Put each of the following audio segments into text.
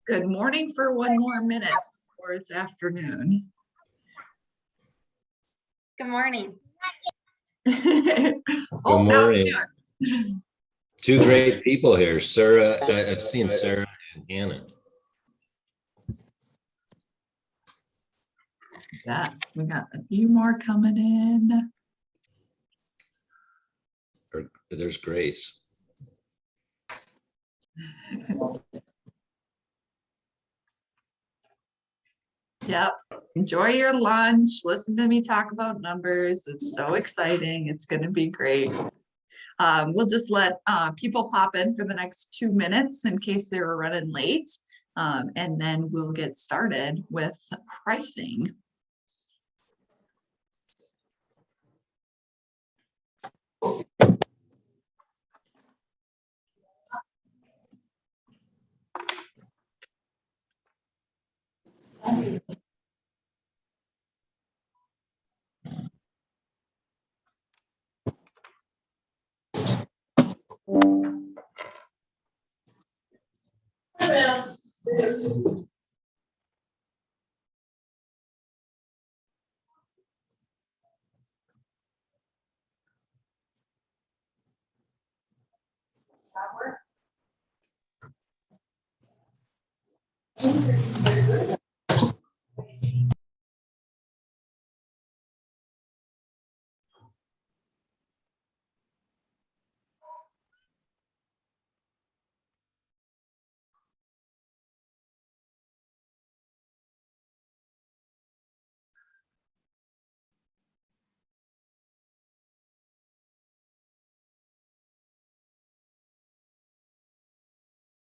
Good morning for one more minute before it's afternoon. Good morning. Good morning. Two great people here. Sarah, I've seen Sarah and Hannah. Yes, we got a few more coming in. There's Grace. Yep. Enjoy your lunch. Listen to me talk about numbers. It's so exciting. It's going to be great. We'll just let people pop in for the next 2 minutes in case they were running late. And then we'll get started with pricing.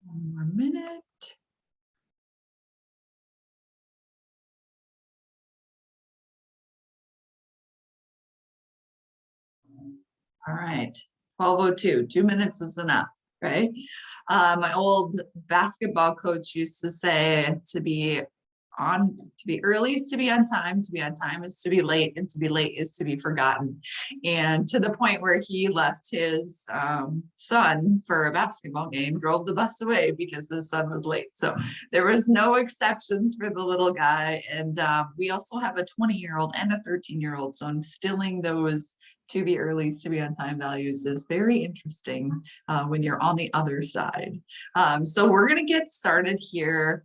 One more minute. All right, 12:02, 2 minutes is enough, right? My old basketball coach used to say to be early is to be on time is to be late, and to be late is to be forgotten. And to the point where he left his son for a basketball game, drove the bus away because his son was late. So there was no exceptions for the little guy. And we also have a 20-year-old and a 13-year-old. So instilling those to be early to be on time values is very interesting when you're on the other side. So we're going to get started here.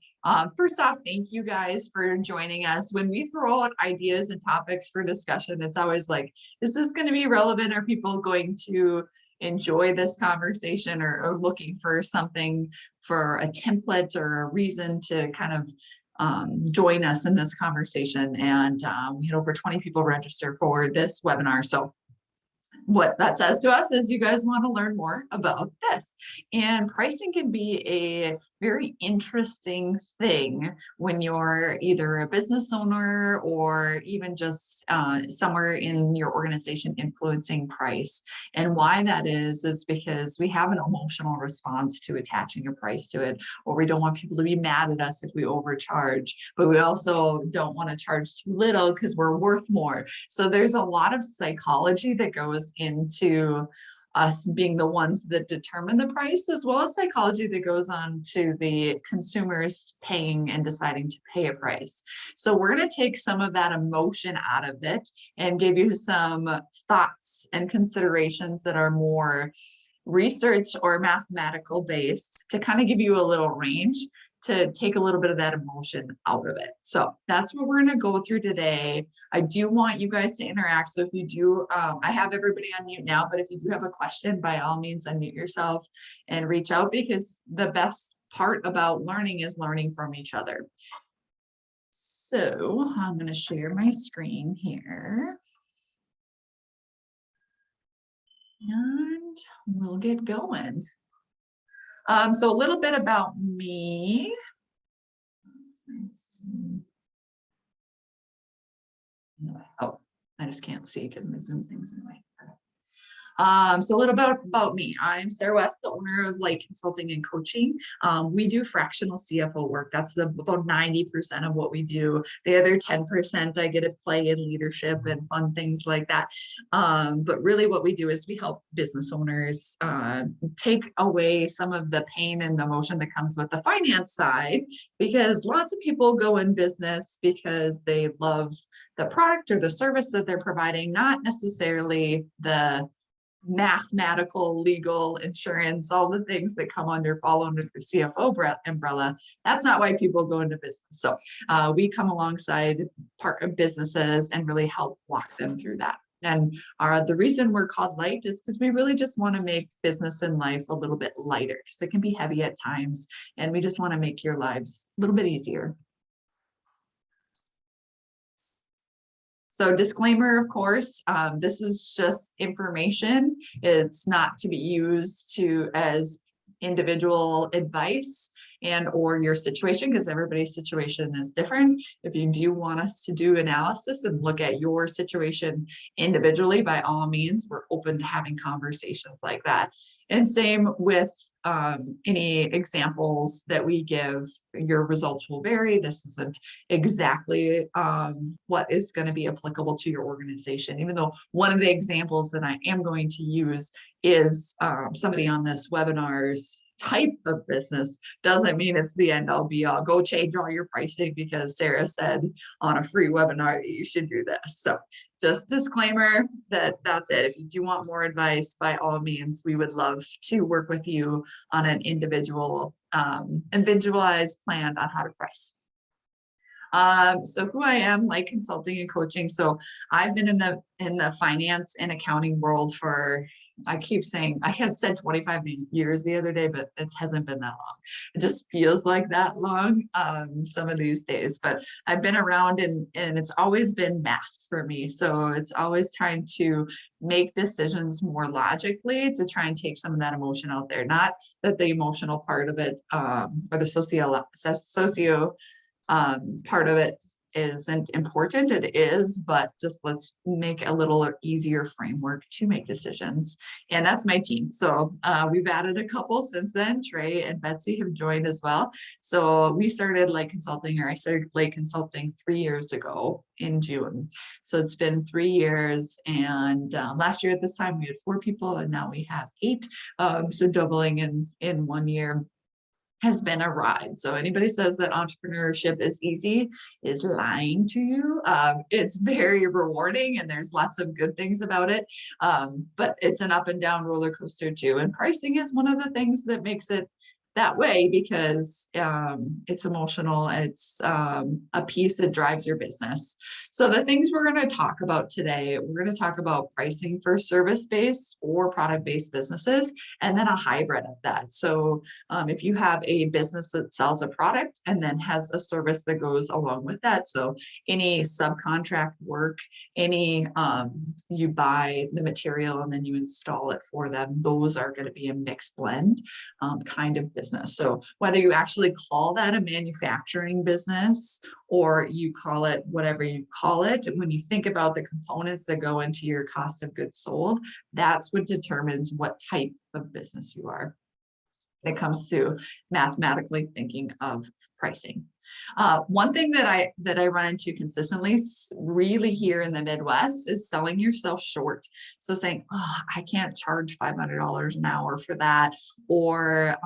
First off, thank you guys for joining us. When we throw out ideas and topics for discussion, it's always like, is this going to be relevant? Are people going to enjoy this conversation, or looking for something for a template or a reason to kind of join us in this conversation? And we had over 20 people register for this webinar. So what that says to us is you guys want to learn more about this. And pricing can be a very interesting thing when you're either a business owner or even just somewhere in your organization influencing price. And why that is because we have an emotional response to attaching a price to it, or we don't want people to be mad at us if we overcharge, but we also don't want to charge too little because we're worth more. So there's a lot of psychology that goes into us being the ones that determine the price, as well as psychology that goes on to the consumers paying and deciding to pay a price. So we're going to take some of that emotion out of it and give you some thoughts and considerations that are more research or mathematical based to kind of give you a little range to take a little bit of that emotion out of it. So that's what we're going to go through today. I do want you guys to interact. So if you do, I have everybody on mute now, but if you do have a question, by all means, unmute yourself and reach out, because the best part about learning is learning from each other. So I'm going to share my screen here. And we'll get going. So a little bit about me. Oh, I just can't see because my Zoom thing's in the way. So a little bit about me. I'm Sarah West, the owner of Light Consulting and Coaching. We do fractional CFO work. That's about 90% of what we do. The other 10%, I get to play in leadership and fun things like that. But really what we do is we help business owners take away some of the pain and the emotion that comes with the finance side, because lots of people go in business because they love the product or the service that they're providing, not necessarily the mathematical, legal, insurance, all the things that fall under the CFO umbrella. That's not why people go into business. So we come alongside part of businesses and really help walk them through that. And the reason we're called Light is because we really just want to make business and life a little bit lighter, because it can be heavy at times, and we just want to make your lives a little bit easier. So disclaimer, of course, this is just information. It's not to be used as individual advice and or your situation, because everybody's situation is different. If you do want us to do analysis and look at your situation individually, by all means, we're open to having conversations like that. And same with any examples that we give. Your results will vary. This isn't exactly what is going to be applicable to your organization, even though one of the examples that I am going to use is somebody on this webinar's type of business. Doesn't mean it's the end all be all. Go change all your pricing because Sarah said on a free webinar that you should do this. So just disclaimer that's it. If you do want more advice, by all means, we would love to work with you on an individualized plan on how to price. So who I am, Light Consulting and Coaching. So I've been in the finance and accounting world for, I keep saying, I had said 25 years the other day, but it hasn't been that long. It just feels like that long some of these days, but I've been around and it's always been math for me. So it's always trying to make decisions more logically to try and take some of that emotion out there. Not that the emotional part of it or the socio part of it isn't important. It is, but just let's make a little easier framework to make decisions. And that's my team. So we've added a couple since then. Trey and Betsy have joined as well. So we started Light Consulting, or I started Light Consulting 3 years ago in June. So it's been 3 years, and last year at this time we had 4 people, and now we have 8. So doubling in 1 year has been a ride. So anybody says that entrepreneurship is easy is lying to you. It's very rewarding and there's lots of good things about it. But it's an up and down roller coaster too. And pricing is one of the things that makes it that way, because it's emotional. It's a piece that drives your business. So the things we're going to talk about today, we're going to talk about pricing for service-based or product-based businesses, and then a hybrid of that. So if you have a business that sells a product and then has a service that goes along with that, so any subcontract work, any you buy the material and then you install it for them, those are going to be a mixed blend kind of business. So whether you actually call that a manufacturing business or you call it whatever you call it, when you think about the components that go into your cost of goods sold, that's what determines what type of business you are when it comes to mathematically thinking of pricing. One thing that I run into consistently really here in the Midwest is selling yourself short. So saying, oh, I can't charge $500 an hour for that, or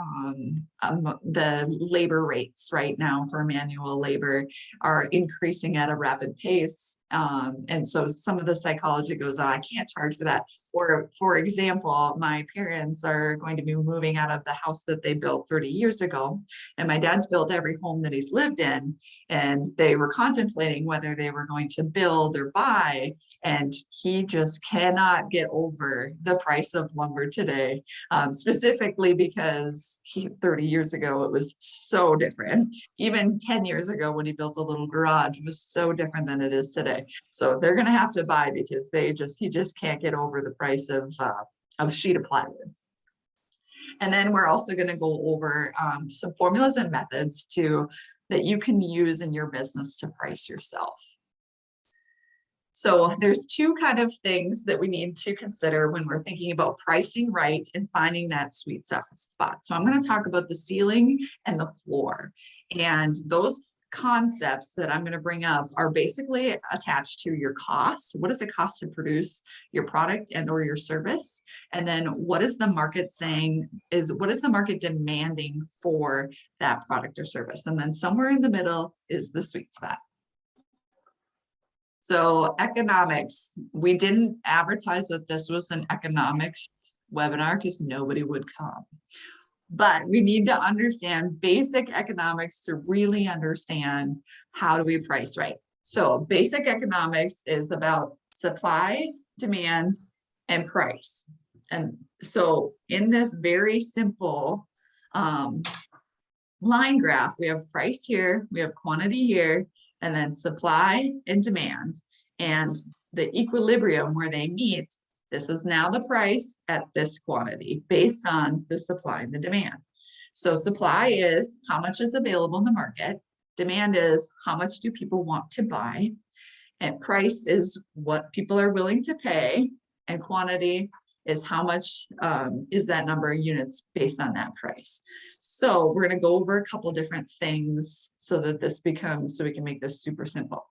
the labor rates right now for manual labor are increasing at a rapid pace. And so some of the psychology goes, oh, I can't charge for that. Or for example, my parents are going to be moving out of the house that they built 30 years ago. And my dad's built every home that he's lived in. And they were contemplating whether they were going to build or buy. And he just cannot get over the price of lumber today, specifically because 30 years ago, it was so different. Even 10 years ago, when he built a little garage, it was so different than it is today. So they're going to have to buy because he just can't get over the price of sheet of plywood. And then we're also going to go over some formulas and methods that you can use in your business to price yourself. So there's two kind of things that we need to consider when we're thinking about pricing right and finding that sweet spot. So I'm going to talk about the ceiling and the floor. And those concepts that I'm going to bring up are basically attached to your costs. What does it cost to produce your product and or your service? And then what is the market saying what is the market demanding for that product or service? And then somewhere in the middle is the sweet spot. So economics, we didn't advertise that this was an economics webinar because nobody would come. But we need to understand basic economics to really understand how do we price right. So basic economics is about supply, demand, and price. And so in this very simple line graph, we have price here, we have quantity here, and then supply and demand. And the equilibrium where they meet, this is now the price at this quantity based on the supply and the demand. So supply is how much is available in the market. Demand is how much do people want to buy. And price is what people are willing to pay. And quantity is how much is that number of units based on that price. So we're going to go over a couple different things so that this becomes, so we can make this super simple.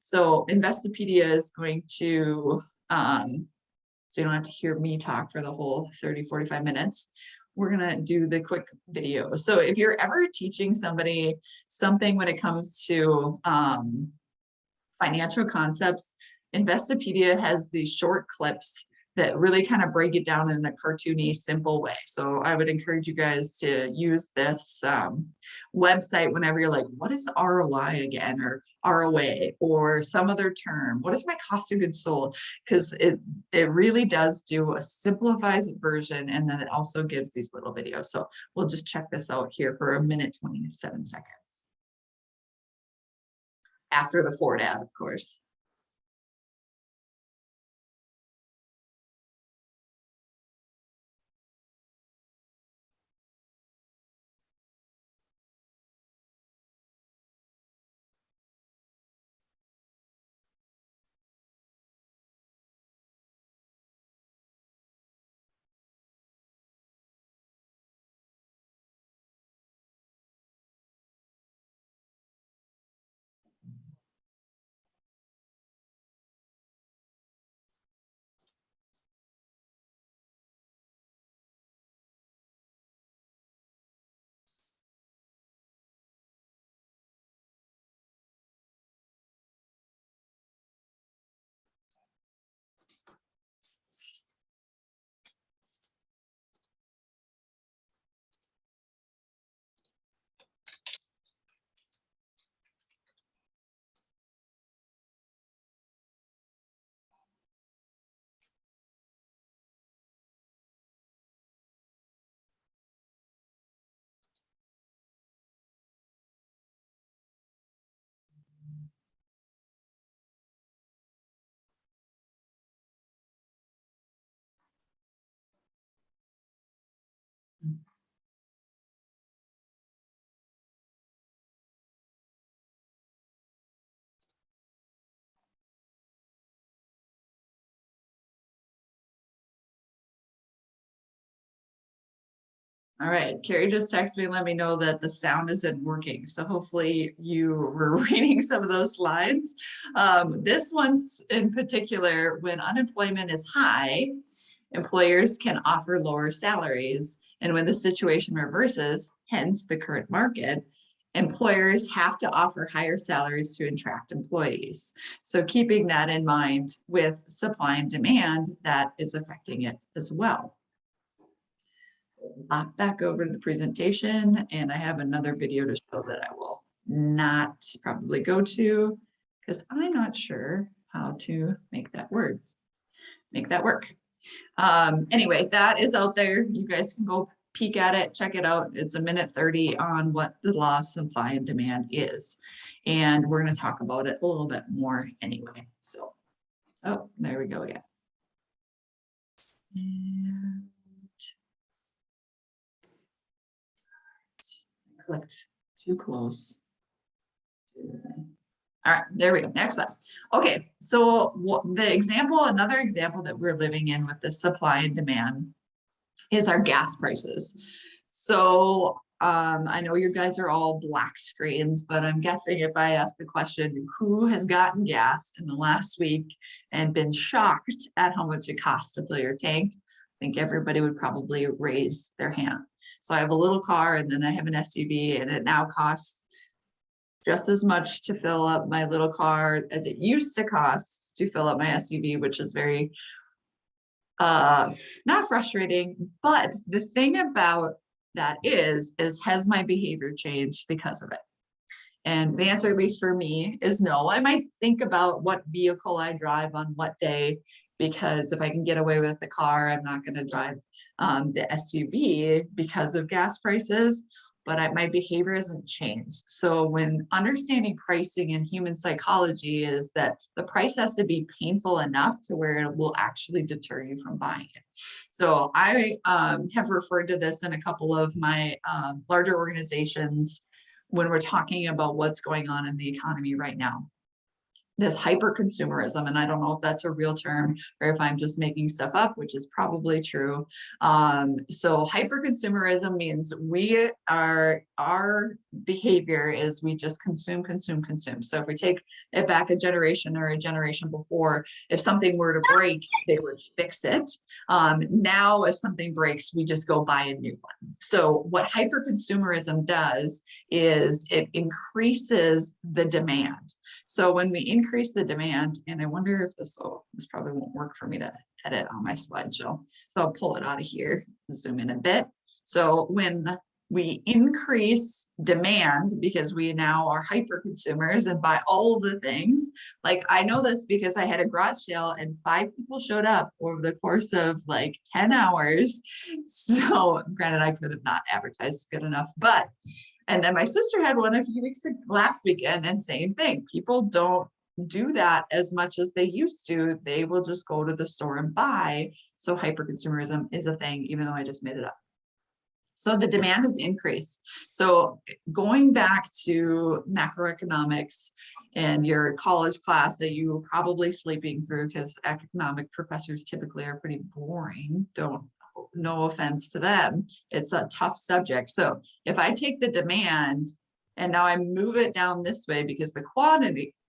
So Investopedia is going to, so you don't have to hear me talk for the whole 30-45 minutes. We're going to do the quick video. So if you're ever teaching somebody something when it comes to financial concepts, Investopedia has these short clips that really kind of break it down in a cartoony, simple way. So I would encourage you guys to use this website whenever you're like, what is ROI again, or ROA, or some other term? What is my cost of goods sold? Because it really does do a simplified version, and then it also gives these little videos. So we'll just check this out here for 1:27 seconds. After the Ford ad, of course. All right, Carrie just texted me and let me know that the sound isn't working. So hopefully you were reading some of those slides. This one's in particular, when unemployment is high, employers can offer lower salaries. And when the situation reverses, hence the current market, employers have to offer higher salaries to attract employees. So keeping that in mind with supply and demand, that is affecting it as well. Back over to the presentation, and I have another video to show that I will not probably go to because I'm not sure how to make that work. Anyway, that is out there. You guys can go peek at it, check it out. It's 1:30 on what the law of supply and demand is. And we're going to talk about it a little bit more anyway. So, oh, there we go again. And clicked too close to the thing. All right, there we go. Next slide. Okay, so another example that we're living in with the supply and demand is our gas prices. So I know you guys are all black screens, but I'm guessing if I ask the question, who has gotten gas in the last week and been shocked at how much it costs to fill your tank, I think everybody would probably raise their hand. So I have a little car and then I have an SUV, and it now costs just as much to fill up my little car as it used to cost to fill up my SUV, which is very not frustrating. But the thing about that is has my behavior changed because of it? And the answer, at least for me, is no. I might think about what vehicle I drive on what day, because if I can get away with the car, I'm not going to drive the SUV because of gas prices. But my behavior hasn't changed. So when understanding pricing in human psychology is that the price has to be painful enough to where it will actually deter you from buying it. So I have referred to this in a couple of my larger organizations when we're talking about what's going on in the economy right now. This hyper consumerism, and I don't know if that's a real term or if I'm just making stuff up, which is probably true. So hyper consumerism means our behavior is we just consume. So if we take it back a generation or a generation before, if something were to break, they would fix it. Now, if something breaks, we just go buy a new one. So what hyper consumerism does is it increases the demand. So when we increase the demand, and I wonder if this probably won't work for me to edit on my slideshow. So I'll pull it out of here, zoom in a bit. So when we increase demand, because we now are hyper consumers and buy all of the things, like I know this because I had a garage sale and 5 people showed up over the course of like 10 hours. So granted, I could have not advertised good enough, but and then my sister had one a few weeks last weekend, and same thing. People don't do that as much as they used to. They will just go to the store and buy. So hyperconsumerism is a thing, even though I just made it up. So the demand has increased. So going back to macroeconomics and your college class that you were probably sleeping through, because economic professors typically are pretty boring. No offense to them. It's a tough subject. So if I take the demand and now I move it down this way because the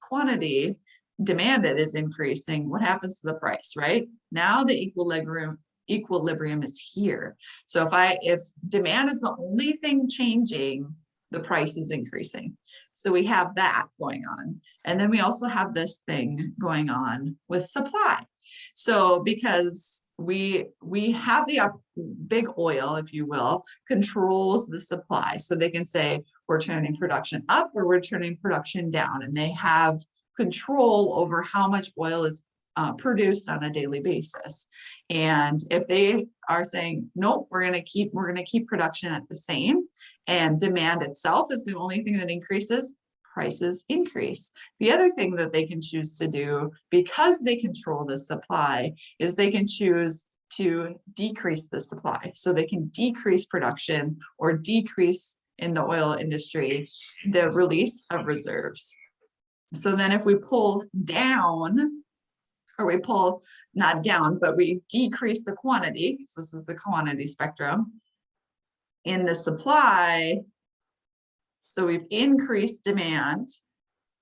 quantity demanded is increasing, what happens to the price, right? Now the equilibrium is here. So if demand is the only thing changing, the price is increasing. So we have that going on. And then we also have this thing going on with supply. So because we have the big oil, if you will, controls the supply. So they can say we're turning production up or we're turning production down, and they have control over how much oil is produced on a daily basis. And if they are saying, nope, we're going to keep production at the same, and demand itself is the only thing that increases, prices increase. The other thing that they can choose to do, because they control the supply, is they can choose to decrease the supply. So they can decrease production or decrease in the oil industry the release of reserves. So then if we pull down, or we pull not down, but we decrease the quantity, because this is the quantity spectrum, in the supply. So we've increased demand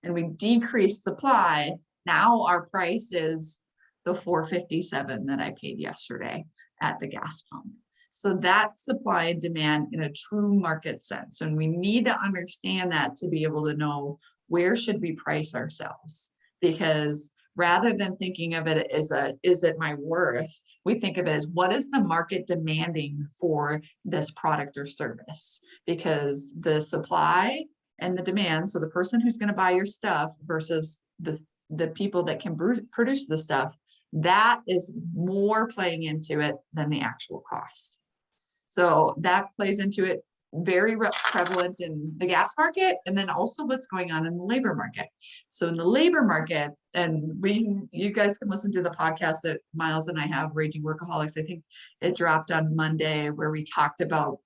and we decreased supply. Now our price is the $4.57 that I paid yesterday at the gas pump. So that's supply and demand in a true market sense. And we need to understand that to be able to know where should we price ourselves, because rather than thinking of it as is it my worth, we think of it as what is the market demanding for this product or service, because the supply and the demand, so the person who's going to buy your stuff versus the people that can produce the stuff, that is more playing into it than the actual cost. So that plays into it, very prevalent in the gas market, and then also what's going on in the labor market. So in the labor market, and you guys can listen to the podcast that Miles and I have, Raging Workaholics. I think it dropped on Monday, where we talked about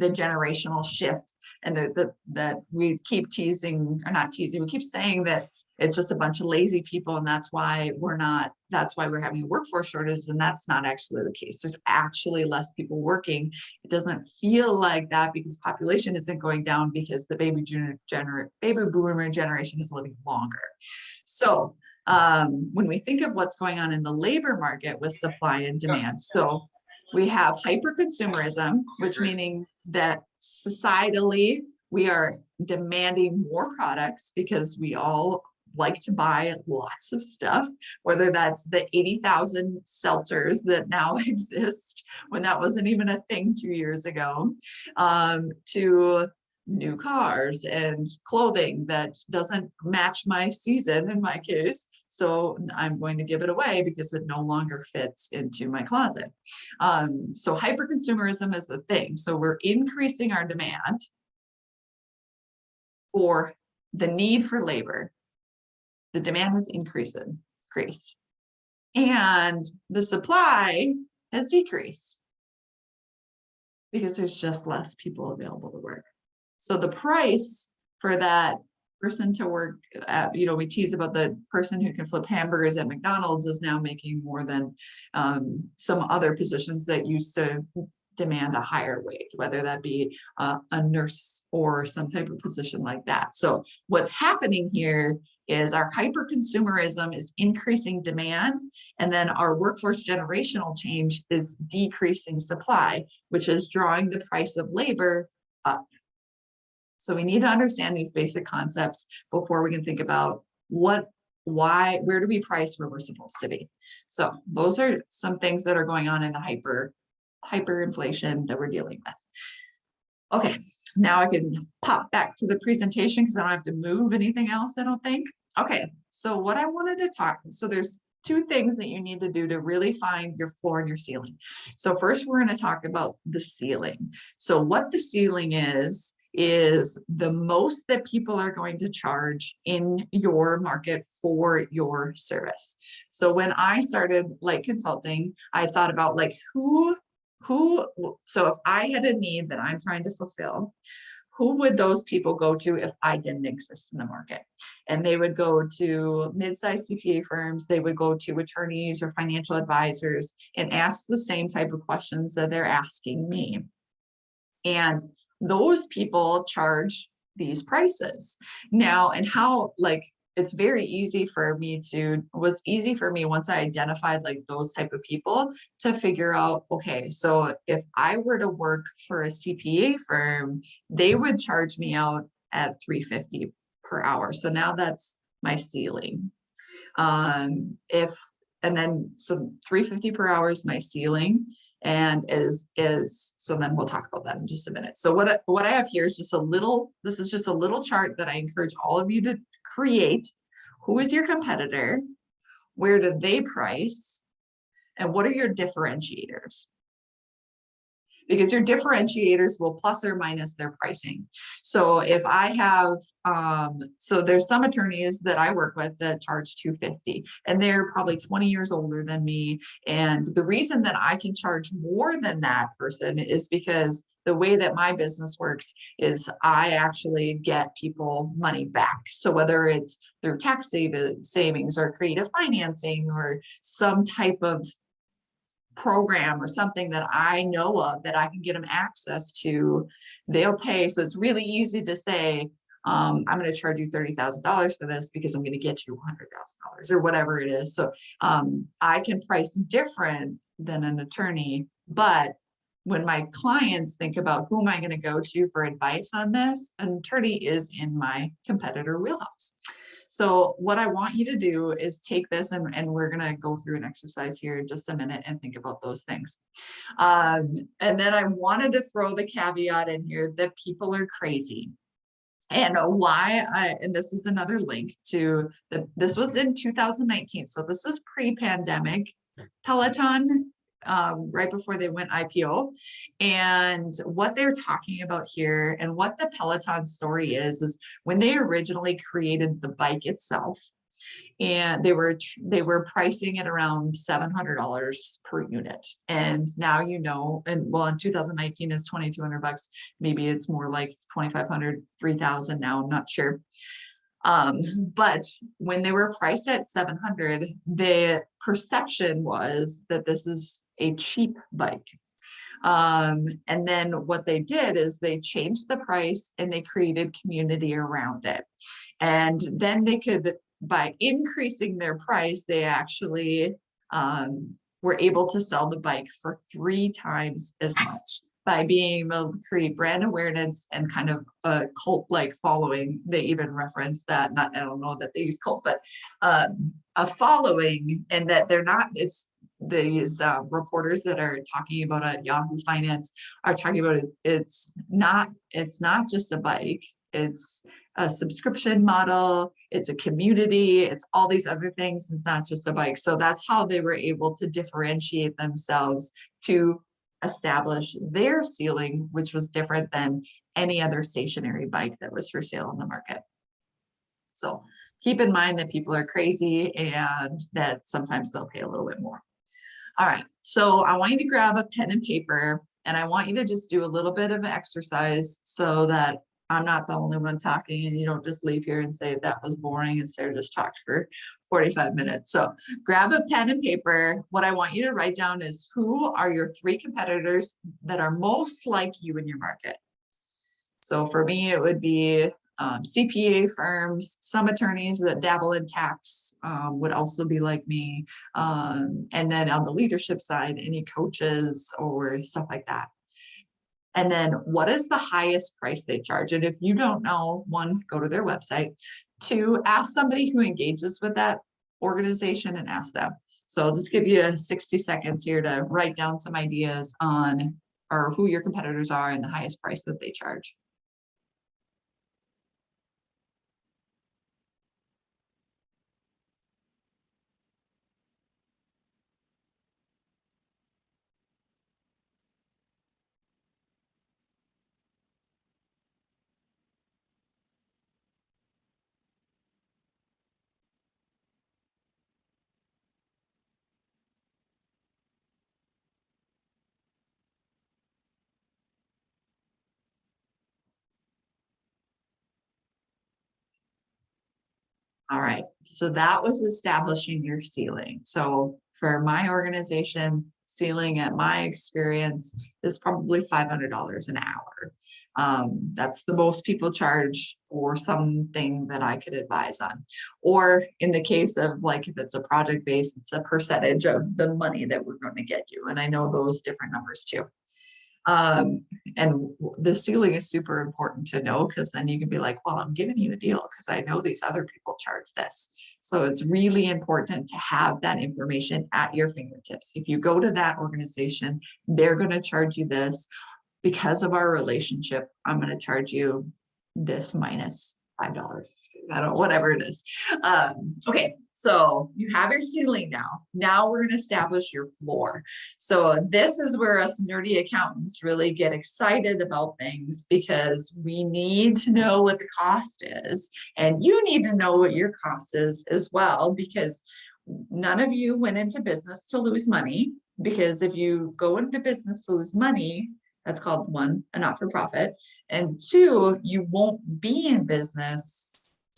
the generational shift, and that we keep teasing, or not teasing, we keep saying that it's just a bunch of lazy people, and that's why we're having a workforce shortage, and that's not actually the case. There's actually less people working. It doesn't feel like that because population isn't going down, because the baby boomer generation is living longer. So when we think of what's going on in the labor market with supply and demand, so we have hyper-consumerism, which meaning that societally we are demanding more products because we all like to buy lots of stuff, whether that's the 80,000 seltzers that now exist when that wasn't even a thing 2 years ago, to new cars and clothing that doesn't match my season in my case. So I'm going to give it away because it no longer fits into my closet. So hyperconsumerism is the thing. So we're increasing our demand for the need for labor. The demand has increased, and the supply has decreased because there's just less people available to work. So the price for that person to work, we tease about the person who can flip hamburgers at McDonald's is now making more than some other positions that used to demand a higher wage, whether that be a nurse or some type of position like that. So what's happening here is our hyper-consumerism is increasing demand, and then our workforce generational change is decreasing supply, which is drawing the price of labor up. So we need to understand these basic concepts before we can think about where do we price where we're supposed to be. So those are some things that are going on in the hyperinflation that we're dealing with. Okay, now I can pop back to the presentation because I don't have to move anything else, I don't think. Okay, so what I wanted to so there's two things that you need to do to really find your floor and your ceiling. So first we're going to talk about the ceiling. So what the ceiling is the most that people are going to charge in your market for your service. So when I started Light Consulting, I thought about like so if I had a need that I'm trying to fulfill, who would those people go to if I didn't exist in the market? And they would go to mid-sized CPA firms, they would go to attorneys or financial advisors and ask the same type of questions that they're asking me. And those people charge these prices now. And how, like, it's very easy for me once I identified like those type of people to figure out, okay, so if I were to work for a CPA firm, they would charge me out at $350 per hour. So now that's my ceiling. And then so $350 per hour is my ceiling, and so then we'll talk about that in just a minute. So what I have here is this is just a little chart that I encourage all of you to create. Who is your competitor? Where do they price? And what are your differentiators? Because your differentiators will plus or minus their pricing. So if I have, so there's some attorneys that I work with that charge $250, and they're probably 20 years older than me. And the reason that I can charge more than that person is because the way that my business works is I actually get people money back. So whether it's through tax savings or creative financing or some type of program or something that I know of that I can get them access to, they'll pay. So it's really easy to say, I'm going to charge you $30,000 for this because I'm going to get you $100,000 or whatever it is. So I can price different than an attorney, but when my clients think about who am I going to go to for advice on this, an attorney is in my competitor wheelhouse. So what I want you to do is take this, and we're going to go through an exercise here in just a minute and think about those things. And then I wanted to throw the caveat in here that people are crazy. And and this is another link to this was in 2019. So this is pre-pandemic Peloton, right before they went IPO. And what they're talking about here and what the Peloton story is when they originally created the bike itself, and they were pricing it around $700 per unit. And now, and well, in 2019 is $2,200. Maybe it's more like 2,500, 3,000 now, I'm not sure. But when they were priced at 700, the perception was that this is a cheap bike. And then what they did is they changed the price and they created community around it. And then they could, by increasing their price, they actually were able to sell the bike for 3 times as much by being able to create brand awareness and kind of a cult-like following. They even reference that, I don't know that they use cult, but a following, and that they're not, it's these reporters that are talking about at Yahoo Finance are talking about it. It's not just a bike. It's a subscription model. It's a community. It's all these other things. It's not just a bike. So that's how they were able to differentiate themselves to establish their ceiling, which was different than any other stationary bike that was for sale in the market. So keep in mind that people are crazy and that sometimes they'll pay a little bit more. All right, so I want you to grab a pen and paper, and I want you to just do a little bit of an exercise so that I'm not the only one talking and you don't just leave here and say that was boring and Sarah just talked for 45 minutes. So grab a pen and paper. What I want you to write down is, who are your 3 competitors that are most like you in your market? So for me, it would be CPA firms, some attorneys that dabble in tax would also be like me. And then on the leadership side, any coaches or stuff like that. And then what is the highest price they charge? And if you don't know, 1, go to their website. 2, ask somebody who engages with that organization and ask them. So I'll just give you 60 seconds here to write down some ideas on or who your competitors are and the highest price that they charge. All right, so that was establishing your ceiling. So for my organization, ceiling at my experience is probably $500 an hour. That's the most people charge for something that I could advise on. Or in the case of, like, if it's a project based, it's a percentage of the money that we're going to get you. And I know those different numbers too. And the ceiling is super important to know, because then you can be like, well, I'm giving you a deal because I know these other people charge this. So it's really important to have that information at your fingertips. If you go to that organization, they're going to charge you this. Because of our relationship, I'm going to charge you this minus $5. I don't know, whatever it is. Okay, so you have your ceiling now. Now we're going to establish your floor. So this is where us nerdy accountants really get excited about things, because we need to know what the cost is, and you need to know what your cost is as well, because none of you went into business to lose money. Because if you go into business to lose money, that's called, 1, a not-for-profit, and 2, you won't be in business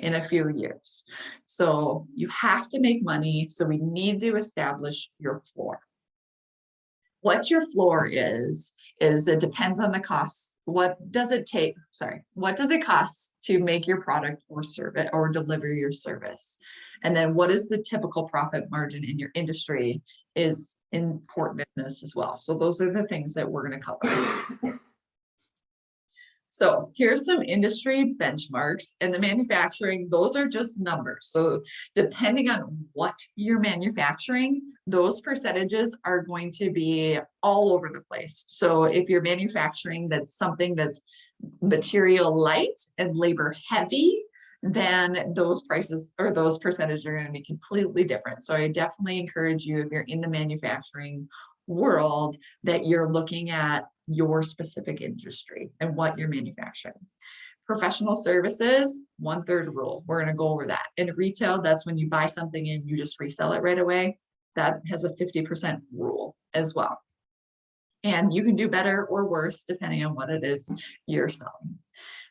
in a few years. So you have to make money. So we need to establish your floor. What your floor is it depends on the cost. What does it cost to make your product or service or deliver your service? And then what is the typical profit margin in your industry is important in this as well. So those are the things that we're going to cover. So here's some industry benchmarks, and the manufacturing, those are just numbers. So depending on what you're manufacturing, those percentages are going to be all over the place. So if you're manufacturing that's something that's material light and labor heavy, then those prices or those percentages are going to be completely different. So I definitely encourage you, if you're in the manufacturing world, that you're looking at your specific industry and what you're manufacturing. Professional services, 1/3 rule. We're going to go over that. In retail, that's when you buy something and you just resell it right away. That has a 50% rule as well. And you can do better or worse depending on what it is you're selling.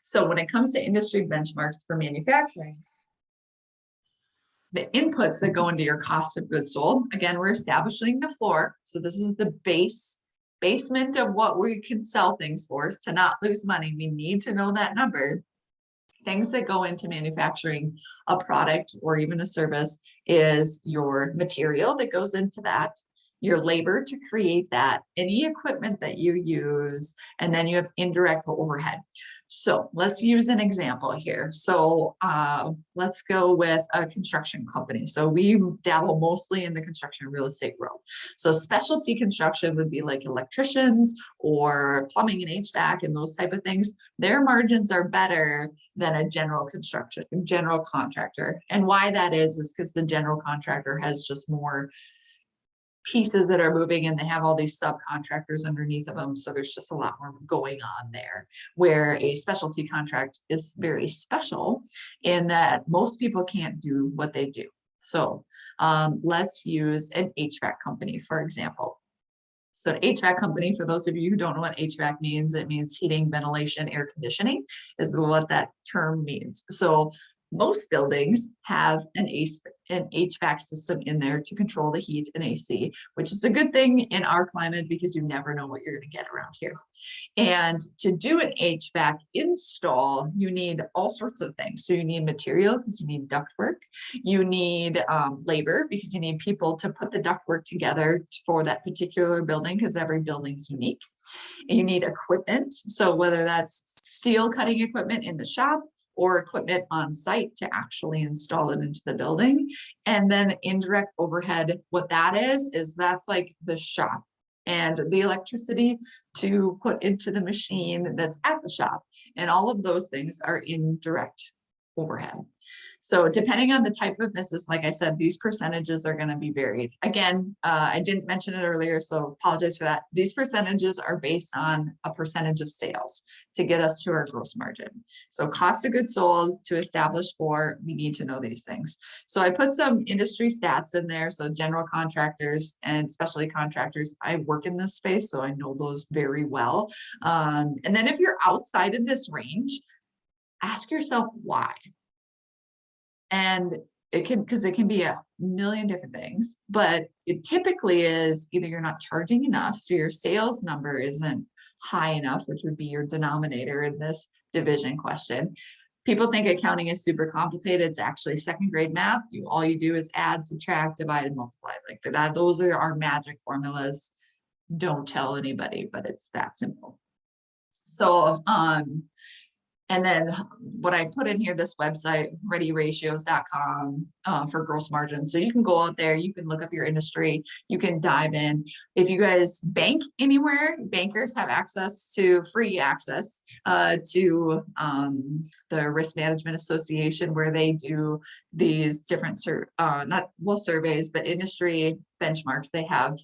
So when it comes to industry benchmarks for manufacturing, the inputs that go into your cost of goods sold, again, we're establishing the floor. So this is the basement of what we can sell things for. To not lose money, we need to know that number. Things that go into manufacturing a product or even a service is your material that goes into that, your labor to create that, any equipment that you use, and then you have indirect overhead. So let's use an example here. So let's go with a construction company. So we dabble mostly in the construction real estate world. So specialty construction would be like electricians or plumbing and HVAC and those type of things. Their margins are better than a general contractor. And why that is because the general contractor has just more pieces that are moving and they have all these subcontractors underneath of them. So there's just a lot more going on there, where a specialty contract is very special in that most people can't do what they do. So let's use an HVAC company, for example. So an HVAC company, for those of you who don't know what HVAC means, it means heating, ventilation, air conditioning is what that term means. So most buildings have an HVAC system in there to control the heat and AC, which is a good thing in our climate because you never know what you're going to get around here. And to do an HVAC install, you need all sorts of things. So you need material because you need ductwork. You need labor because you need people to put the ductwork together for that particular building because every building's unique. And you need equipment. So whether that's steel cutting equipment in the shop or equipment on site to actually install it into the building. And then indirect overhead, what that is that's like the shop and the electricity to put into the machine that's at the shop. And all of those things are indirect overhead. So depending on the type of business, like I said, these percentages are going to be varied. Again, I didn't mention it earlier, so apologize for that. These percentages are based on a percentage of sales to get us to our gross margin. So cost of goods sold to establish for, we need to know these things. So I put some industry stats in there. So general contractors and specialty contractors, I work in this space, so I know those very well. And then if you're outside of this range, ask yourself why. And it can, because it can be a million different things, but it typically is either you're not charging enough, so your sales number isn't high enough, which would be your denominator in this division question. People think accounting is super complicated. It's actually second grade math. All you do is add, subtract, divide, and multiply like that. Those are our magic formulas. Don't tell anybody, but it's that simple. So, and then what I put in here, this website, readyratios.com for gross margin. So you can go out there, you can look up your industry, you can dive in. If you guys bank anywhere, bankers have access to free access to the Risk Management Association, where they do these different, surveys, but industry benchmarks they have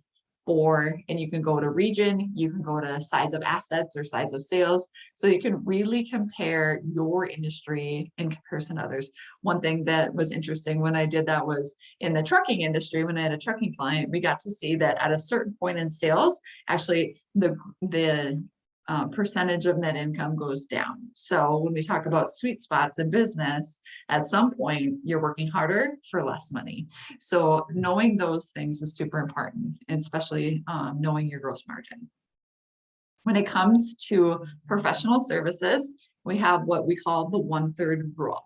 for, and you can go to region, you can go to size of assets or size of sales. So you can really compare your industry in comparison to others. One thing that was interesting when I did that was in the trucking industry, when I had a trucking client, we got to see that at a certain point in sales, actually the percentage of net income goes down. So when we talk about sweet spots in business, at some point you're working harder for less money. So knowing those things is super important, and especially knowing your gross margin. When it comes to professional services, we have what we call the 1/3 rule.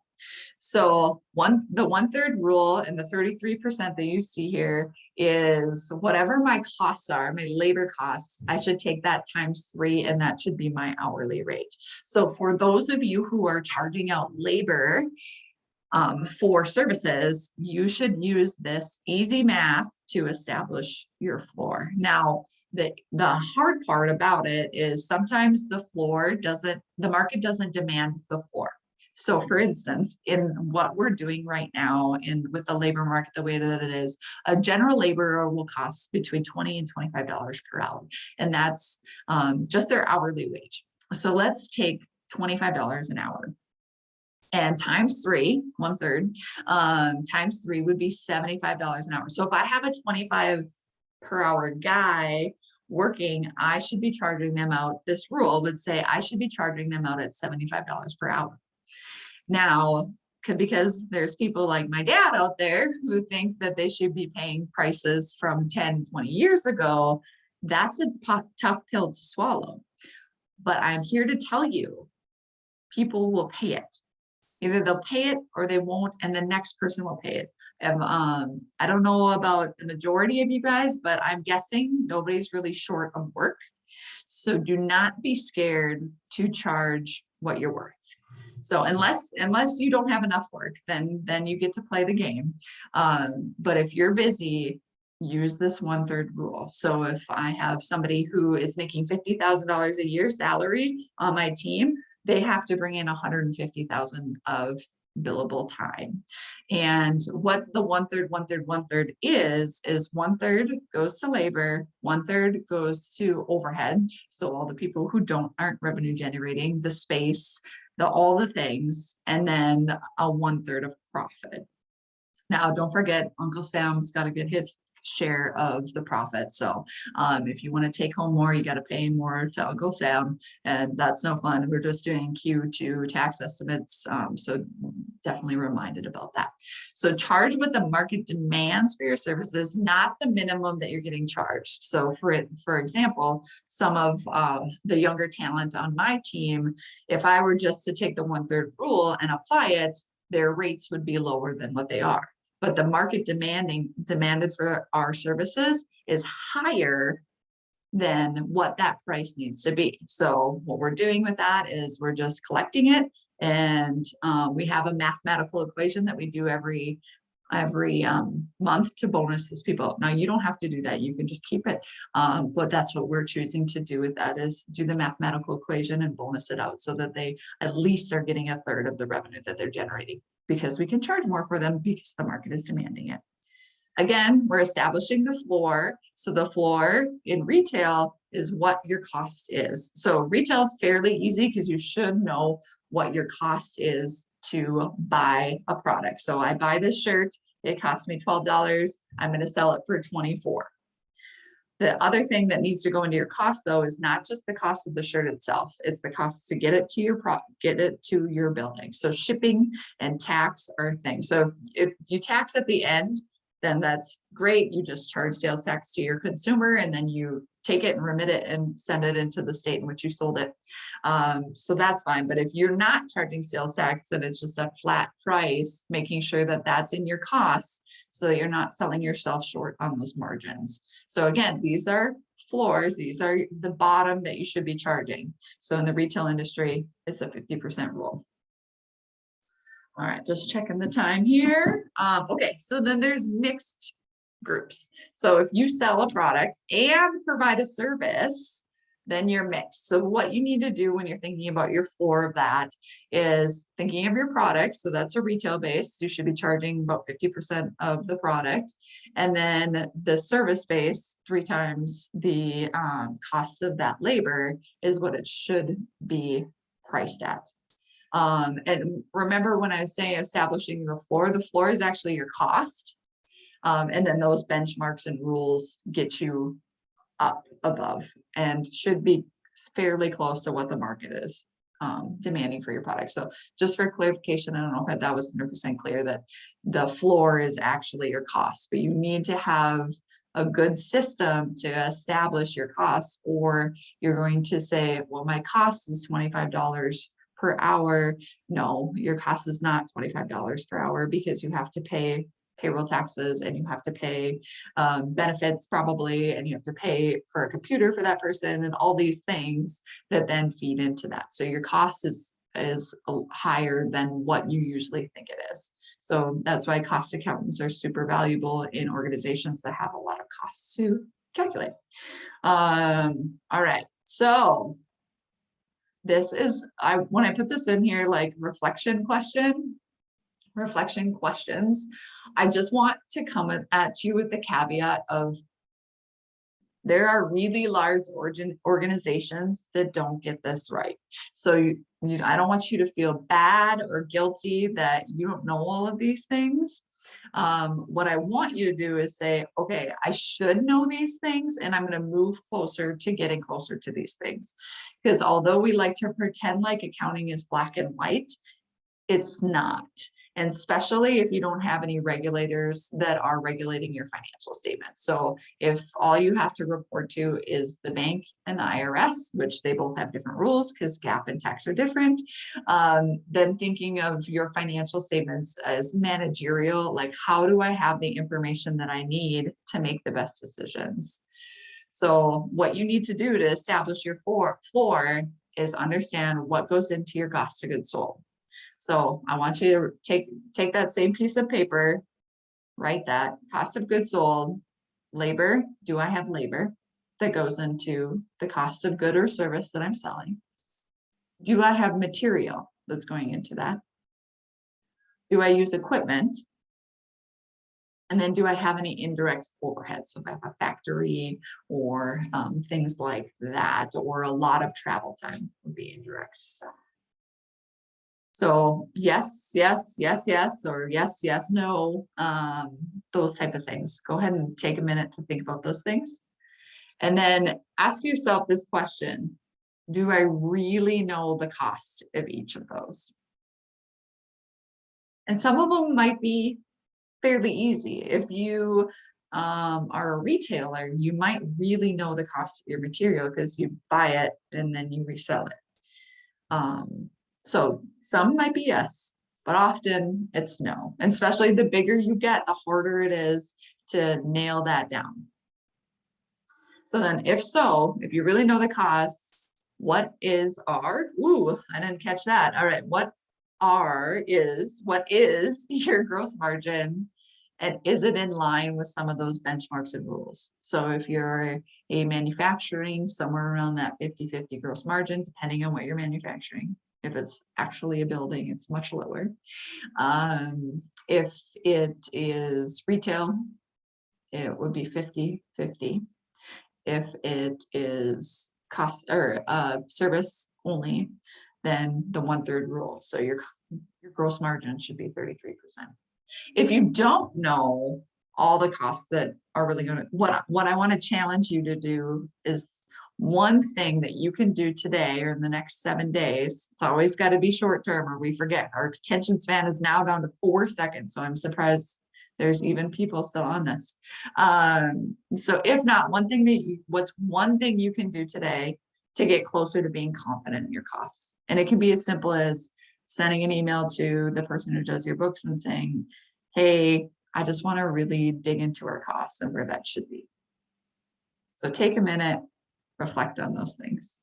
So the 1/3 rule and the 33% that you see here is whatever my costs are, my labor costs, I should take that ×3, and that should be my hourly rate. So for those of you who are charging out labor for services, you should use this easy math to establish your floor. Now, the hard part about it is sometimes the market doesn't demand the floor. So for instance, in what we're doing right now and with the labor market, the way that it is, a general laborer will cost between $20 and $25 per hour. And that's just their hourly wage. So let's take $25 an hour. And times three, 1/3, times three would be $75 an hour. So if I have a 25 per hour guy working, I should be charging them out. This rule would say I should be charging them out at $75 per hour. Now, because there's people like my dad out there who think that they should be paying prices from 10, 20 years ago, that's a tough pill to swallow. But I'm here to tell you, people will pay it. Either they'll pay it or they won't, and the next person will pay it. I don't know about the majority of you guys, but I'm guessing nobody's really short of work. So do not be scared to charge what you're worth. So unless you don't have enough work, then you get to play the game. But if you're busy, use this 1/3 rule. So if I have somebody who is making $50,000 a year salary on my team, they have to bring in 150,000 of billable time. And what the 1/3, 1/3, 1/3 is 1/3 goes to labor, 1/3 goes to overhead. So all the people who aren't revenue generating, the space, all the things, and then a 1/3 of profit. Now, don't forget, Uncle Sam's got to get his share of the profit. So if you want to take home more, you got to pay more to Uncle Sam, and that's no fun. We're just doing Q2 tax estimates, so definitely reminded about that. So charge what the market demands for your services, not the minimum that you're getting charged. So for example, some of the younger talent on my team, if I were just to take the 1/3 rule and apply it, their rates would be lower than what they are. But the market demanded for our services is higher than what that price needs to be. So what we're doing with that is we're just collecting it, and we have a mathematical equation that we do every month to bonus those people. Now you don't have to do that, you can just keep it, but that's what we're choosing to do with that, is do the mathematical equation and bonus it out so that they at least are getting 1/3 of the revenue that they're generating, because we can charge more for them because the market is demanding it. Again, we're establishing the floor. So the floor in retail is what your cost is. So retail is fairly easy because you should know what your cost is to buy a product. So I buy this shirt, it costs me $12. I'm going to sell it for $24. The other thing that needs to go into your cost, though, is not just the cost of the shirt itself. It's the cost to get it to your building. So shipping and tax are things. So if you tax at the end, then that's great. You just charge sales tax to your consumer, and then you take it and remit it and send it into the state in which you sold it. So that's fine. But if you're not charging sales tax and it's just a flat price, making sure that that's in your costs so that you're not selling yourself short on those margins. So again, these are floors. These are the bottom that you should be charging. So in the retail industry, it's a 50% rule. All right, just checking the time here. Okay, so then there's mixed groups. So if you sell a product and provide a service, then you're mixed. So what you need to do when you're thinking about your floor of that is thinking of your product. So that's a retail base. You should be charging about 50% of the product. And then the service base, 3 times the cost of that labor, is what it should be priced at. And remember when I was saying establishing the floor is actually your cost. And then those benchmarks and rules get you up above and should be fairly close to what the market is demanding for your product. So just for clarification, I don't know if that was 100% clear, that the floor is actually your cost, but you need to have a good system to establish your costs, or you're going to say, well, my cost is $25 per hour. No, your cost is not $25 per hour, because you have to pay payroll taxes, and you have to pay benefits probably, and you have to pay for a computer for that person, and all these things that then feed into that. So your cost is higher than what you usually think it is. So that's why cost accountants are super valuable in organizations that have a lot of costs to calculate. All right, so this is, when I put this in here, like reflection questions, I just want to come at you with the caveat of There are really large organizations that don't get this right. So I don't want you to feel bad or guilty that you don't know all of these things. What I want you to do is say, okay, I should know these things, and I'm going to move closer to getting closer to these things. Because although we like to pretend like accounting is black and white, it's not. And especially if you don't have any regulators that are regulating your financial statements. So if all you have to report to is the bank and the IRS, which they both have different rules because GAAP and tax are different, then thinking of your financial statements as managerial, like how do I have the information that I need to make the best decisions? So what you need to do to establish your floor is understand what goes into your cost of goods sold. So I want you to take that same piece of paper, write that cost of goods sold, labor. Do I have labor that goes into the cost of good or service that I'm selling? Do I have material that's going into that? Do I use equipment? And then do I have any indirect overhead? So if I have a factory or things like that, or a lot of travel time would be indirect stuff. So yes, yes, yes, yes, or yes, yes, no, those type of things. Go ahead and take a minute to think about those things. And then ask yourself this question: do I really know the cost of each of those? And some of them might be fairly easy. If you are a retailer, you might really know the cost of your material because you buy it and then you resell it. So some might be yes, but often it's no. And especially the bigger you get, the harder it is to nail that down. So then if you really know the costs, what is R? Ooh, I didn't catch that. All right, what is your gross margin? And is it in line with some of those benchmarks and rules? So if you're a manufacturing, somewhere around that 50-50 gross margin, depending on what you're manufacturing. If it's actually a building, it's much lower. If it is retail, it would be 50-50. If it is cost or service only, then the 1/3 rule. So your gross margin should be 33%. If you don't know all the costs that are really going to, what I want to challenge you to do is one thing that you can do today or in the next 7 days. It's always got to be short term or we forget. Our attention span is now down to 4 seconds. So I'm surprised there's even people still on this. So if not, what's one thing you can do today to get closer to being confident in your costs? And it can be as simple as sending an email to the person who does your books and saying, hey, I just want to really dig into our costs and where that should be. So take a minute, reflect on those things.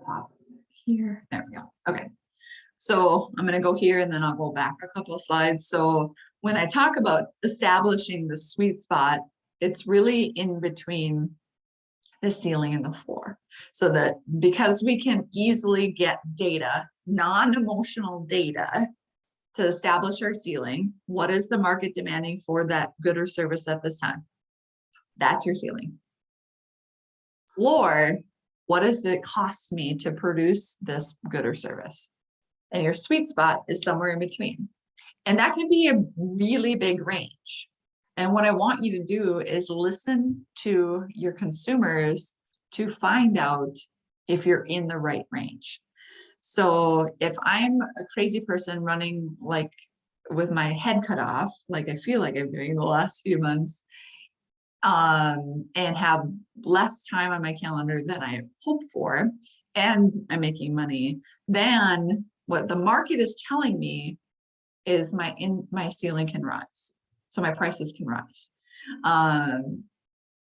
Pop here, there we go. Okay. So I'm going to go here and then I'll go back a couple of slides. So when I talk about establishing the sweet spot, it's really in between the ceiling and the floor. So that because we can easily get data, non-emotional data, to establish our ceiling, what is the market demanding for that good or service at this time? That's your ceiling. Floor, what does it cost me to produce this good or service? And your sweet spot is somewhere in between. And that can be a really big range. And what I want you to do is listen to your consumers to find out if you're in the right range. So if I'm a crazy person running like with my head cut off, like I feel like I'm doing the last few months, and have less time on my calendar than I hoped for, and I'm making money, then what the market is telling me is my ceiling can rise. So my prices can rise.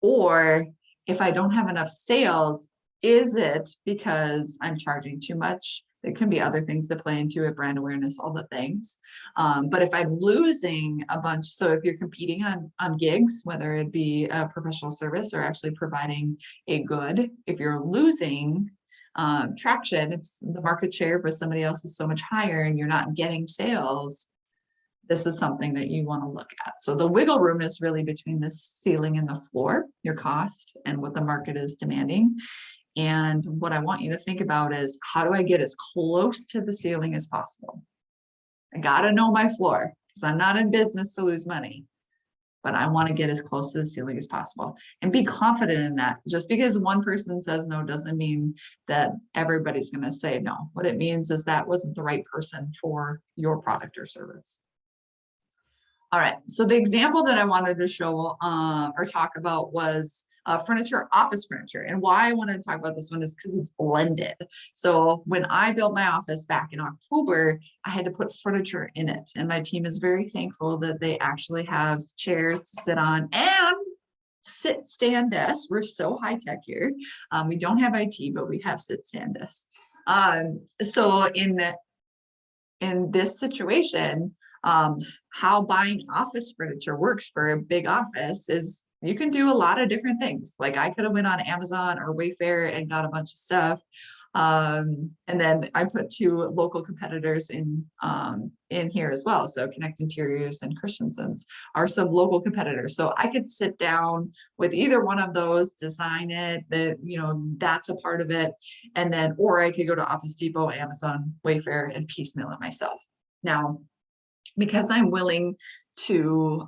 Or if I don't have enough sales, is it because I'm charging too much? There can be other things that play into it, brand awareness, all the things. But if I'm losing a bunch, so if you're competing on gigs, whether it be a professional service or actually providing a good, if you're losing traction, if the market share for somebody else is so much higher and you're not getting sales, this is something that you want to look at. So the wiggle room is really between the ceiling and the floor, your cost and what the market is demanding. And what I want you to think about is, how do I get as close to the ceiling as possible? I got to know my floor, because I'm not in business to lose money, but I want to get as close to the ceiling as possible and be confident in that. Just because one person says no doesn't mean that everybody's going to say no. What it means is that wasn't the right person for your product or service. All right, so the example that I wanted to show or talk about was furniture, office furniture. And why I wanted to talk about this one is because it's blended. So when I built my office back in October, I had to put furniture in it. And my team is very thankful that they actually have chairs to sit on and stand desks. We're so high tech here. We don't have IT, but we have stand desks. So in this situation, how buying office furniture works for a big office is you can do a lot of different things. Like I could have went on Amazon or Wayfair and got a bunch of stuff. And then I put 2 local competitors in here as well. So Connect Interiors and Christensen's are some local competitors. So I could sit down with either one of those, design it, that's a part of it. And then, or I could go to Office Depot, Amazon, Wayfair, and piecemeal it myself. Now, because I'm willing to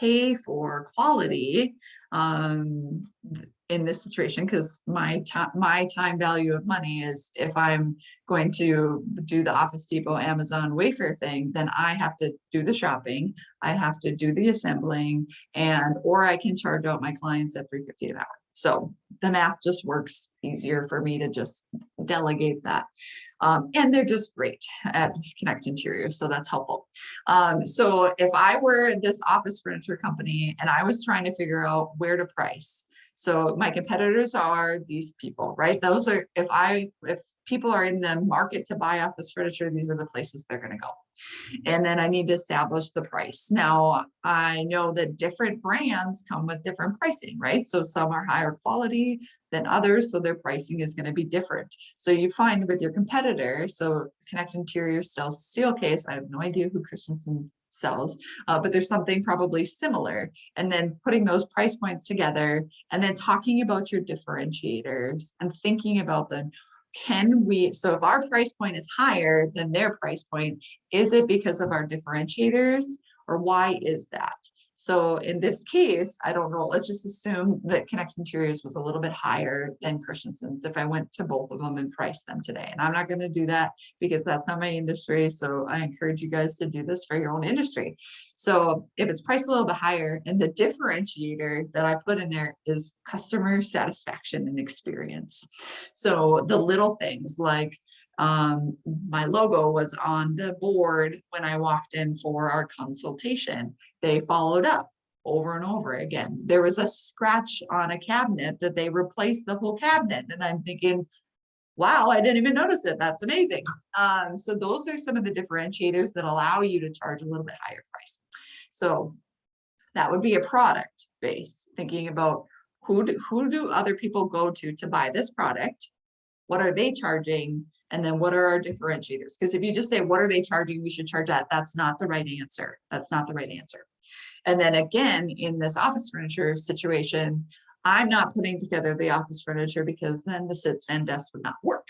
pay for quality in this situation, because my time value of money is, if I'm going to do the Office Depot, Amazon, Wayfair thing, then I have to do the shopping, I have to do the assembling, or I can charge out my clients at $3.50 an hour. So the math just works easier for me to just delegate that. And they're just great at Connect Interiors, so that's helpful. So if I were this office furniture company and I was trying to figure out where to price, so my competitors are these people, right? Those are, if people are in the market to buy office furniture, these are the places they're going to go. And then I need to establish the price. Now, I know that different brands come with different pricing, right? So some are higher quality than others, so their pricing is going to be different. So you find with your competitor, so Connect Interiors sells Steelcase. I have no idea who Christensen sells, but there's something probably similar. And then putting those price points together and then talking about your differentiators and thinking about the, so if our price point is higher than their price point, is it because of our differentiators, or why is that? So in this case, I don't know, let's just assume that Connect Interiors was a little bit higher than Christensen's if I went to both of them and priced them today. And I'm not going to do that because that's not my industry. So I encourage you guys to do this for your own industry. So if it's priced a little bit higher, and the differentiator that I put in there is customer satisfaction and experience. So the little things like my logo was on the board when I walked in for our consultation. They followed up over and over again. There was a scratch on a cabinet that they replaced the whole cabinet. And I'm thinking, wow, I didn't even notice it. That's amazing. So those are some of the differentiators that allow you to charge a little bit higher price. So that would be a product base, thinking about who do other people go to buy this product? What are they charging? And then what are our differentiators? Because if you just say, what are they charging? We should charge that. That's not the right answer. That's not the right answer. And then again, in this office furniture situation, I'm not putting together the office furniture because then the sit-stand desk would not work.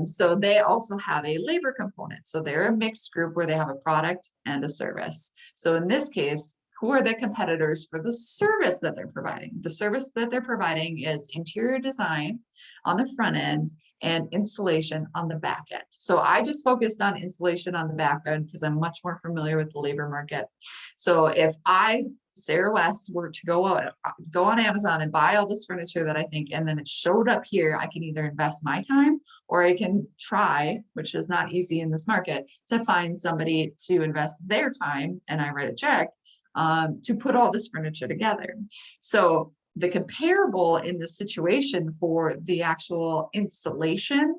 So they also have a labor component. So they're a mixed group where they have a product and a service. So in this case, who are the competitors for the service that they're providing? The service that they're providing is interior design on the front end and installation on the back end. So I just focused on installation on the back end because I'm much more familiar with the labor market. So if I, Sarah West, were to go on Amazon and buy all this furniture that I think, and then it showed up here, I can either invest my time or I can try, which is not easy in this market, to find somebody to invest their time, and I write a check to put all this furniture together. So the comparable in this situation for the actual installation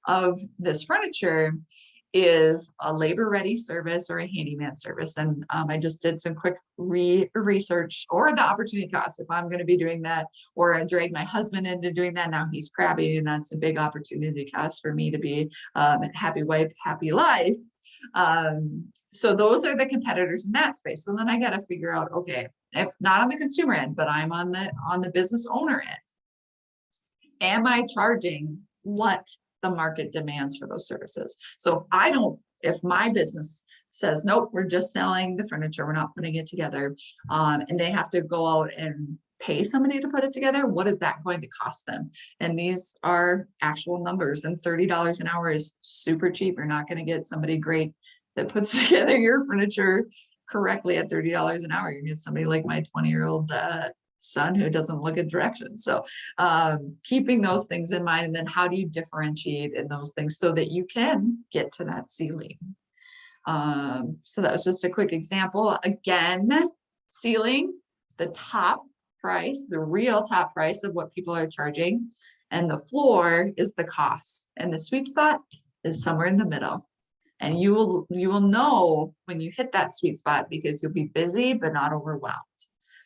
of this furniture is a labor ready service or a handyman service. And I just did some quick research, or the opportunity cost if I'm going to be doing that, or I drag my husband into doing that. Now he's crabby, and that's a big opportunity cost for me to be happy wife, happy life. So those are the competitors in that space. So then I got to figure out, okay, if not on the consumer end, but I'm on the business owner end, am I charging what the market demands for those services? So if my business says, nope, we're just selling the furniture, we're not putting it together, and they have to go out and pay somebody to put it together, what is that going to cost them? And these are actual numbers, and $30 an hour is super cheap. You're not going to get somebody great that puts together your furniture correctly at $30 an hour. You get somebody like my 20-year-old son who doesn't look at directions. So keeping those things in mind, and then how do you differentiate in those things so that you can get to that ceiling? So that was just a quick example. Again, ceiling, the top price, the real top price of what people are charging, and the floor is the cost, and the sweet spot is somewhere in the middle. And you will know when you hit that sweet spot, because you'll be busy but not overwhelmed.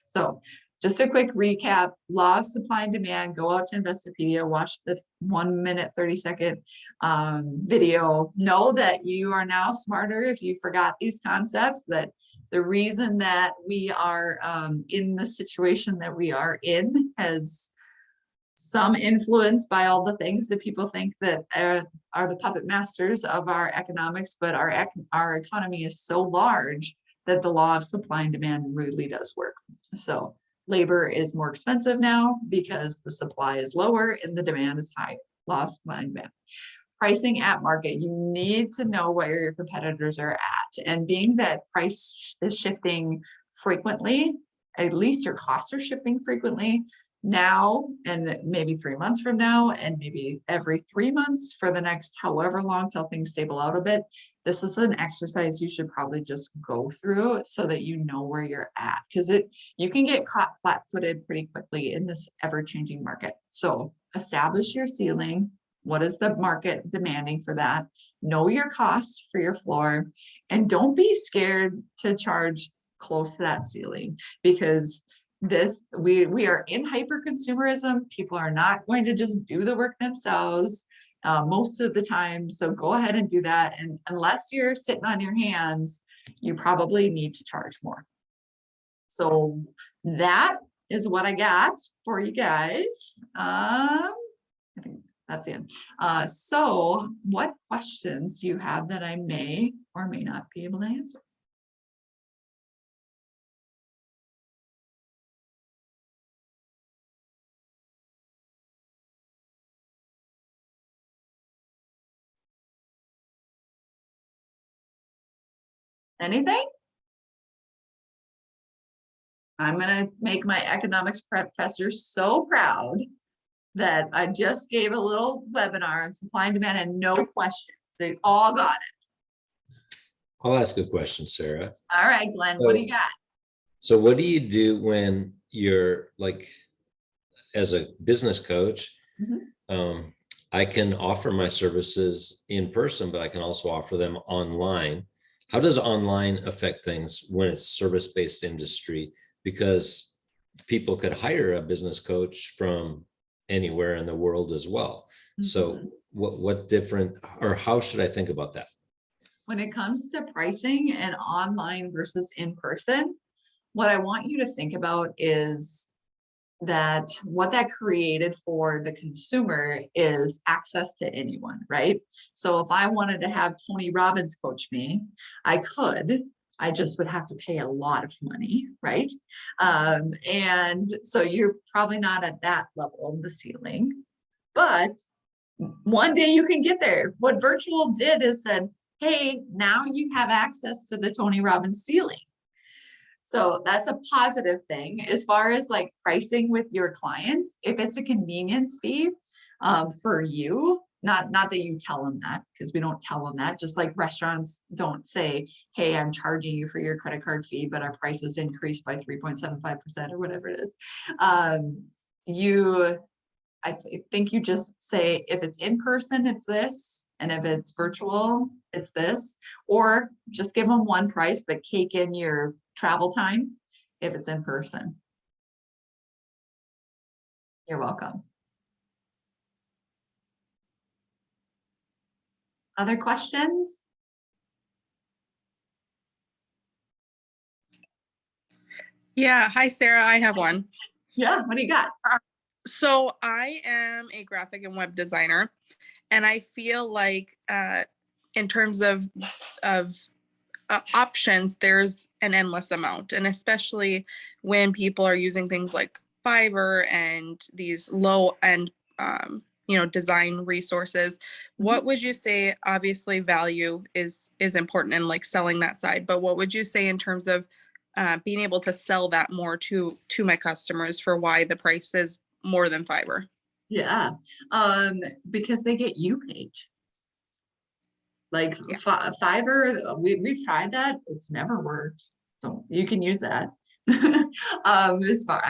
So just a quick recap: law of supply and demand. Go out to Investopedia, watch the 1 minute 30-second video. Know that you are now smarter if you forgot these concepts, that the reason that we are in the situation that we are in has some influence by all the things that people think that are the puppet masters of our economics, but our economy is so large that the law of supply and demand really does work. So labor is more expensive now because the supply is lower and the demand is high. Law of supply and demand. Pricing at market. You need to know where your competitors are at. And being that price is shifting frequently, at least your costs are shifting frequently now, and maybe 3 months from now, and maybe every 3 months for the next however long till things stable out a bit. This is an exercise you should probably just go through so that you know where you're at, because you can get caught flat-footed pretty quickly in this ever-changing market. So establish your ceiling. What is the market demanding for that? Know your cost for your floor, and don't be scared to charge close to that ceiling, because we are in hyper consumerism. People are not going to just do the work themselves most of the time. So go ahead and do that. And unless you're sitting on your hands, you probably need to charge more. So that is what I got for you guys. I think that's the end. So what questions do you have that I may or may not be able to answer? Anything? I'm going to make my economics professor so proud that I just gave a little webinar on supply and demand and no questions. They all got it. I'll ask a question, Sarah. All right, Glenn, what do you got? So what do you do when you're like, as a business coach, I can offer my services in person, but I can also offer them online. How does online affect things when it's service-based industry? Because people could hire a business coach from anywhere in the world as well. So what different, or how should I think about that? When it comes to pricing and online versus in person, what I want you to think about is that what that created for the consumer is access to anyone, right? So if I wanted to have Tony Robbins coach me, I could. I just would have to pay a lot of money, right? And so you're probably not at that level of the ceiling, but one day you can get there. What virtual did is said, hey, now you have access to the Tony Robbins ceiling. So that's a positive thing. As far as like pricing with your clients, if it's a convenience fee for you, not that you tell them that, because we don't tell them that, just like restaurants don't say, hey, I'm charging you for your credit card fee, but our prices increased by 3.75% or whatever it is. think you just say, if it's in person, it's this, and if it's virtual, it's this, or just give them one price, but cake in your travel time if it's in person. You're welcome. Other questions? Yeah. Hi, Sarah. I have one. Yeah, what do you got? So I am a graphic and web designer, and I feel like in terms of options, there's an endless amount, and especially when people are using things like Fiverr and these low end design resources. What would you say? Obviously value is important in like selling that side, but what would you say in terms of being able to sell that more to my customers for why the price is more than Fiverr? Yeah, because they get you paid. Like Yeah. Fiverr, we've tried that. It's never worked. So you can use that. I'm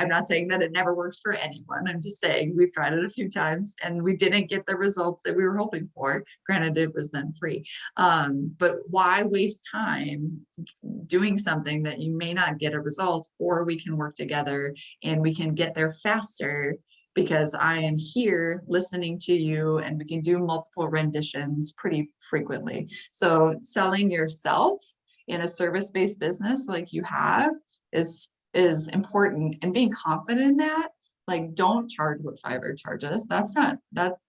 not saying that it never works for anyone. I'm just saying we've tried it a few times and we didn't get the results that we were hoping for. Granted, it was then free. But why waste time doing something that you may not get a result, or we can work together and we can get there faster because I am here listening to you and we can do multiple renditions pretty frequently. So selling yourself in a service-based business like you have is important, and being confident in that. Like, don't charge what Fiverr charges. That's not,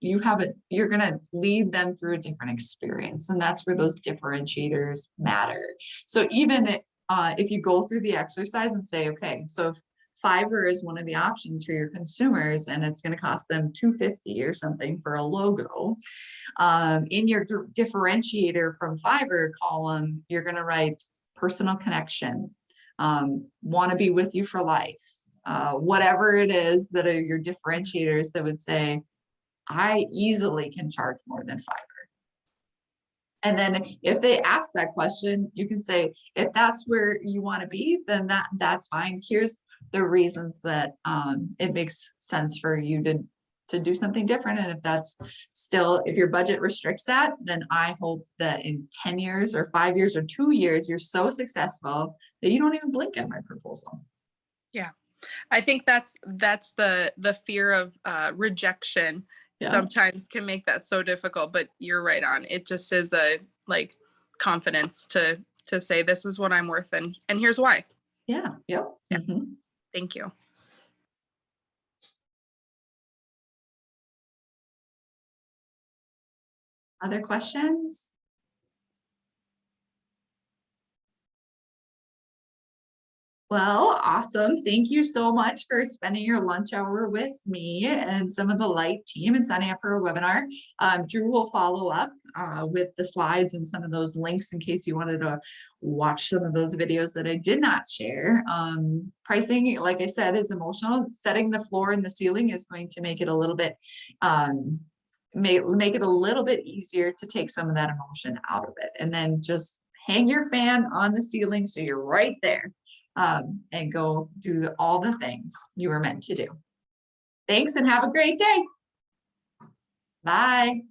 you have it, you're gonna lead them through a different experience, and that's where those differentiators matter. So even if you go through the exercise and say, okay, so if Fiverr is one of the options for your consumers and it's going to cost them $250 or something for a logo, in your differentiator from Fiverr column, you're going to write personal connection, want to be with you for life, whatever it is that are your differentiators that would say, I easily can charge more than Fiverr. And then if they ask that question, you can say, if that's where you want to be, then that's fine. Here's the reasons that it makes sense for you to do something different. And if that's still, if your budget restricts that, then I hope that in 10 years or 5 years or 2 years, you're so successful that you don't even blink at my proposal. Yeah. I think that's the fear of rejection sometimes can make that so difficult, but you're right on. It just is a like confidence to say this is what I'm worth and here's why. Yeah. Yep. Yeah. Thank you. Other questions? Well, awesome. Thank you so much for spending your lunch hour with me and some of the Light team and signing up for a webinar. Drew will follow up with the slides and some of those links in case you wanted to watch some of those videos that I did not share. Pricing, like I said, is emotional. Setting the floor and the ceiling is going to make it a little bit make it a little bit easier to take some of that emotion out of it, and then just hang your fan on the ceiling so you're right there. And go do all the things you were meant to do. Thanks and have a great day. Bye.